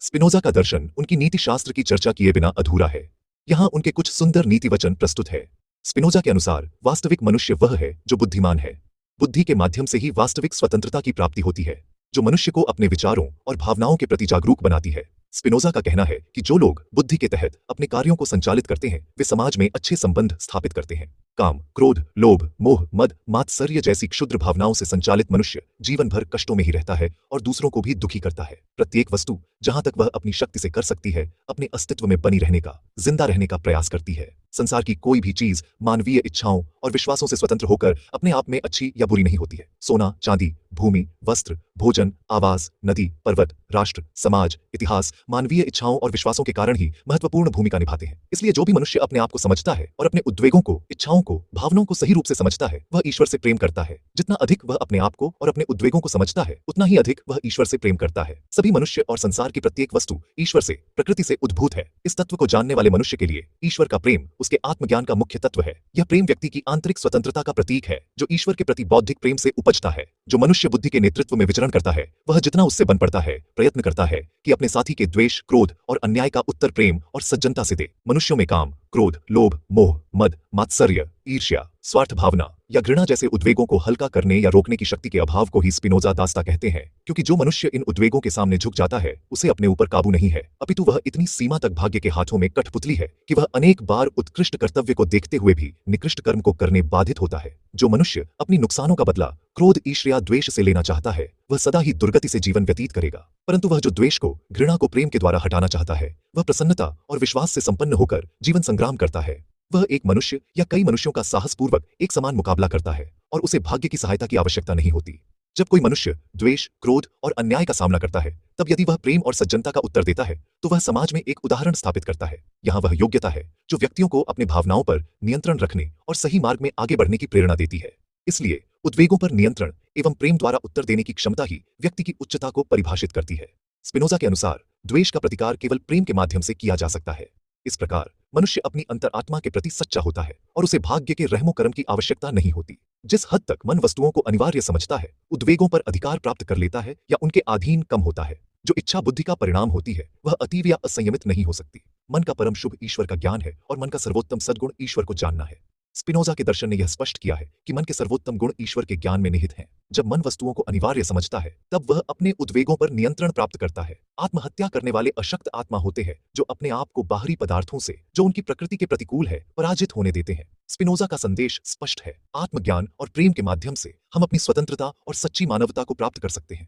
Spinoza का दर्शन उनकी नीति शास्त्र की चर्चा किए बिना अधूरा है। यहाँ उनके कुछ सुंदर नीति वचन प्रस्तुत है। स्पिनोजा के अनुसार वास्तविक मनुष्य वह है जो बुद्धिमान है। बुद्धि के माध्यम से ही वास्तविक स्वतंत्रता की प्राप्ति होती है, जो मनुष्य को अपने विचारों और भावनाओं के प्रति जागरूक बनाती है। स्पिनोजा का कहना है कि जो लोग बुद्धि के तहत अपने कार्यों को संचालित करते हैं वे समाज में अच्छे संबंध स्थापित करते हैं। काम, क्रोध, लोभ, मोह, मद, मात्सर्य जैसी क्षुद्र भावनाओं से संचालित मनुष्य जीवन भर कष्टों में ही रहता है और दूसरों को भी दुखी करता है। प्रत्येक वस्तु जहां तक वह अपनी शक्ति से कर सकती है अपने अस्तित्व में बनी रहने का, जिंदा रहने का प्रयास करती है। संसार की कोई भी चीज मानवीय इच्छाओं और विश्वासों से स्वतंत्र होकर अपने आप में अच्छी या बुरी नहीं होती है। सोना, चांदी, भूमि, वस्त्र, भोजन, आवास, नदी, पर्वत, राष्ट्र, समाज, इतिहास मानवीय इच्छाओं और विश्वासों के कारण ही महत्वपूर्ण भूमिका निभाते हैं। इसलिए जो भी मनुष्य अपने आप को समझता है और अपने उद्वेगों को, इच्छाओं को, भावनाओं को सही रूप से समझता है वह ईश्वर से प्रेम करता है। जितना अधिक वह अपने आप को और अपने उद्वेगों को समझता है उतना ही अधिक वह ईश्वर से प्रेम करता है। सभी मनुष्य और संसार की प्रत्येक वस्तु ईश्वर से, प्रकृति से उद्भूत है। इस तत्व को जानने वाले मनुष्य के लिए ईश्वर का प्रेम उसके आत्मज्ञान का मुख्य तत्व है। यह प्रेम व्यक्ति की आंतरिक स्वतंत्रता का प्रतीक है जो ईश्वर के प्रति बौद्धिक प्रेम से उपजता है। जो मनुष्य बुद्धि के नेतृत्व में विचरण करता है वह जितना उससे बन पड़ता है प्रयत्न करता है कि अपने साथी के द्वेष, क्रोध और अन्याय का उत्तर प्रेम और सज्जनता से दे। मनुष्यों में काम, क्रोध, लोभ, मोह, मद, मात्सर्य, ईर्ष्या, स्वार्थ भावना या घृणा जैसे उद्वेगों को हल्का करने या रोकने की शक्ति के अभाव को ही स्पिनोजा दास्ता कहते हैं। क्योंकि जो मनुष्य इन उद्वेगों के सामने झुक जाता है उसे अपने ऊपर काबू नहीं है, अपितु वह इतनी सीमा तक भाग्य के हाथों में कठपुतली है कि वह अनेक बार उत्कृष्ट कर्तव्य को देखते हुए भी निकृष्ट कर्म को करने बाधित होता है। जो मनुष्य अपनी नुकसानों का बदला क्रोध, ईर्ष्या, द्वेष से लेना चाहता है वह सदा ही दुर्गति से जीवन व्यतीत करेगा। परंतु वह जो द्वेष को, घृणा को प्रेम के द्वारा हटाना चाहता है वह प्रसन्नता और विश्वास से संपन्न होकर जीवन संग्राम करता है। वह एक मनुष्य या कई मनुष्यों का साहसपूर्वक एक समान मुकाबला करता है और उसे भाग्य की सहायता की आवश्यकता नहीं होती। जब कोई मनुष्य द्वेष, क्रोध और अन्याय का सामना करता है तब यदि वह प्रेम और सज्जनता का उत्तर देता है तो वह समाज में एक उदाहरण स्थापित करता है। यहाँ वह योग्यता है जो व्यक्तियों को अपने भावनाओं पर नियंत्रण रखने और सही मार्ग में आगे बढ़ने की प्रेरणा देती है। इसलिए उद्वेगों पर नियंत्रण एवं प्रेम द्वारा उत्तर देने की क्षमता ही व्यक्ति की उच्चता को परिभाषित करती है। स्पिनोजा के अनुसार द्वेष का प्रतिकार केवल प्रेम के माध्यम से किया जा सकता है। इस प्रकार मनुष्य अपनी अंतरात्मा के प्रति सच्चा होता है और उसे भाग्य के रहमो कर्म की आवश्यकता नहीं होती। जिस हद तक मन वस्तुओं को अनिवार्य समझता है, उद्वेगों पर अधिकार प्राप्त कर लेता है या उनके अधीन कम होता है, जो इच्छा बुद्धि का परिणाम होती है वह अतीव या असंयमित नहीं हो सकती। मन का परम शुभ ईश्वर का ज्ञान है और मन का सर्वोत्तम सद्गुण ईश्वर को जानना है। स्पिनोजा के दर्शन ने यह स्पष्ट किया है कि मन के सर्वोत्तम गुण ईश्वर के ज्ञान में निहित हैं। जब मन वस्तुओं को अनिवार्य समझता है तब वह अपने उद्वेगों पर नियंत्रण प्राप्त करता है। आत्महत्या करने वाले अशक्त आत्मा होते हैं जो अपने आप को बाहरी पदार्थों से, जो उनकी प्रकृति के प्रतिकूल है, पराजित होने देते हैं। स्पिनोजा का संदेश स्पष्ट है। आत्मज्ञान और प्रेम के माध्यम से हम अपनी स्वतंत्रता और सच्ची मानवता को प्राप्त कर सकते हैं।